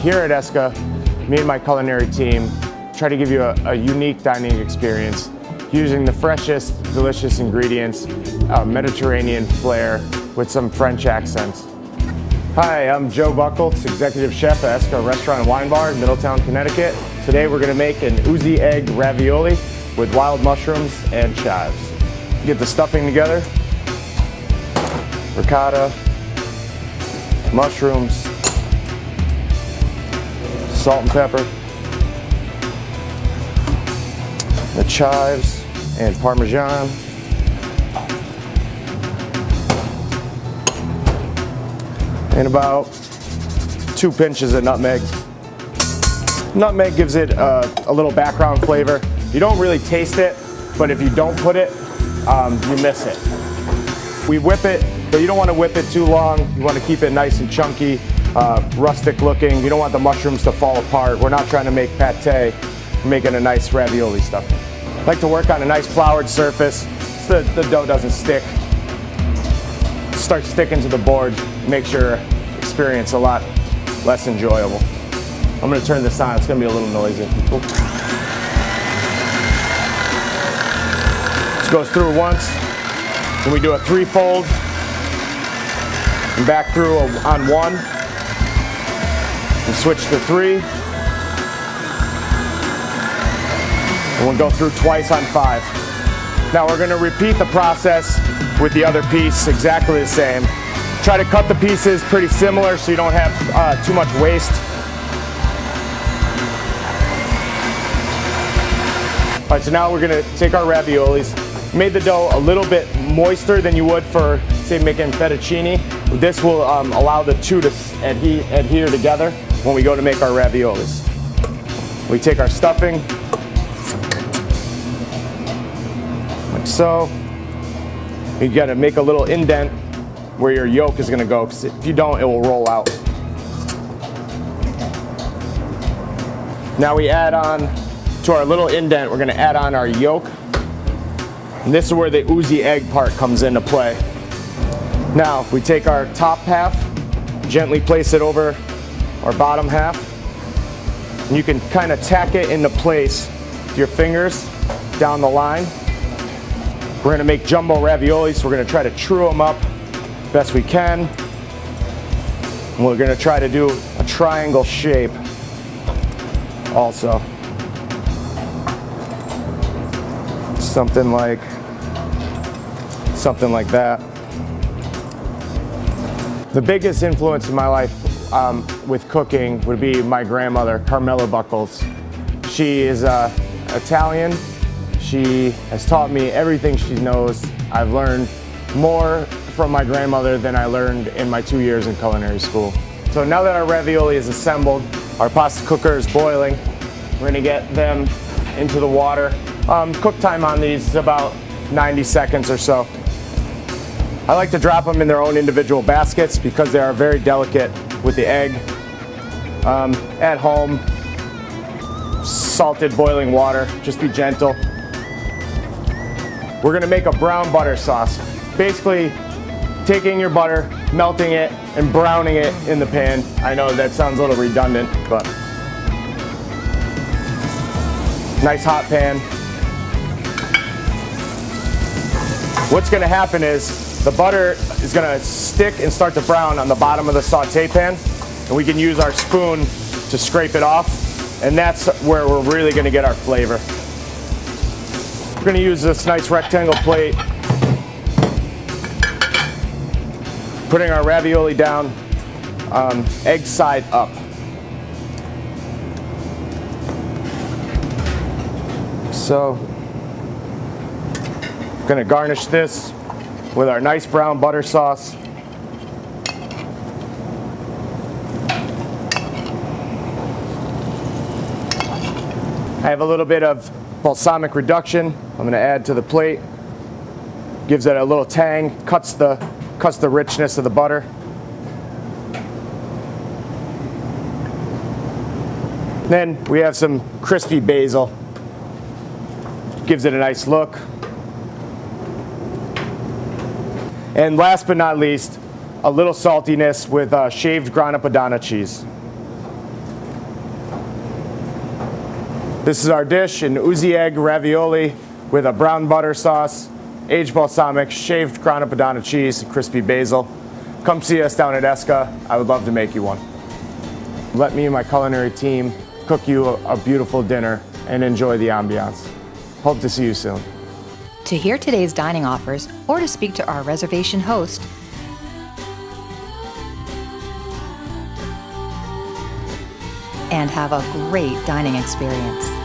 Here at Esca, me and my culinary team try to give you a unique dining experience using the freshest, delicious ingredients, Mediterranean flair with some French accents. Hi, I'm Joe Buckholtz, Executive Chef at Esca Restaurant and Wine Bar in Middletown, Connecticut. Today we're going to make an oozy egg ravioli with wild mushrooms and chives. Get the stuffing together, ricotta, mushrooms, salt and pepper, the chives and Parmesan, and about 2 pinches of nutmeg. Nutmeg gives it a little background flavor. You don't really taste it, but if you don't put it, you miss it. We whip it, but you don't want to whip it too long. You want to keep it nice and chunky, rustic looking. You don't want the mushrooms to fall apart. We're not trying to make pate. We're making a nice ravioli stuffing. I like to work on a nice floured surface so the dough doesn't stick. Start sticking to the board, makes your experience a lot less enjoyable. I'm going to turn this on, it's going to be a little noisy. Cool. This goes through once, then we do a 3-fold, and back through on 1, and switch to 3, and we'll go through twice on 5. Now we're going to repeat the process with the other piece, exactly the same. Try to cut the pieces pretty similar so you don't have too much waste. All right, so now we're going to take our raviolis. Made the dough a little bit moister than you would for, say, making fettuccine. This will allow the two to adhere together when we go to make our raviolis. We take our stuffing, like so. You got to make a little indent where your yolk is going to go, because if you don't, it will roll out. Now we add on to our little indent, we're going to add on our yolk. And this is where the oozy egg part comes into play. Now we take our top half, gently place it over our bottom half, and you can kind of tack it into place with your fingers down the line. We're going to make jumbo raviolis, so we're going to try to true them up best we can. And we're going to try to do a triangle shape also. Something like that. The biggest influence in my life with cooking would be my grandmother, Carmela Buckholtz. She is Italian. She has taught me everything she knows. I've learned more from my grandmother than I learned in my 2 years in culinary school. So now that our ravioli is assembled, our pasta cooker is boiling. We're gonna get them into the water. Cook time on these is about 90 seconds or so. I like to drop them in their own individual baskets because they are very delicate with the egg. At home, salted boiling water, just be gentle. We're gonna make a brown butter sauce. Basically, taking your butter, melting it, and browning it in the pan. I know that sounds a little redundant, but nice hot pan. What's gonna happen is the butter is gonna stick and start to brown on the bottom of the saute pan, and we can use our spoon to scrape it off, and that's where we're really gonna get our flavor. We're going to use this nice rectangle plate, putting our ravioli down, egg side up. So, going to garnish this with our nice brown butter sauce. I have a little bit of balsamic reduction I'm going to add to the plate. Gives it a little tang, cuts the richness of the butter. Then we have some crispy basil. Gives it a nice look. And last but not least, a little saltiness with shaved grana padano cheese. This is our dish, an Uzi egg ravioli with a brown butter sauce, aged balsamic, shaved grana padano cheese, and crispy basil. Come see us down at Esca. I would love to make you one. Let me and my culinary team cook you a beautiful dinner and enjoy the ambiance. Hope to see you soon. To hear today's dining offers or to speak to our reservation host, and have a great dining experience.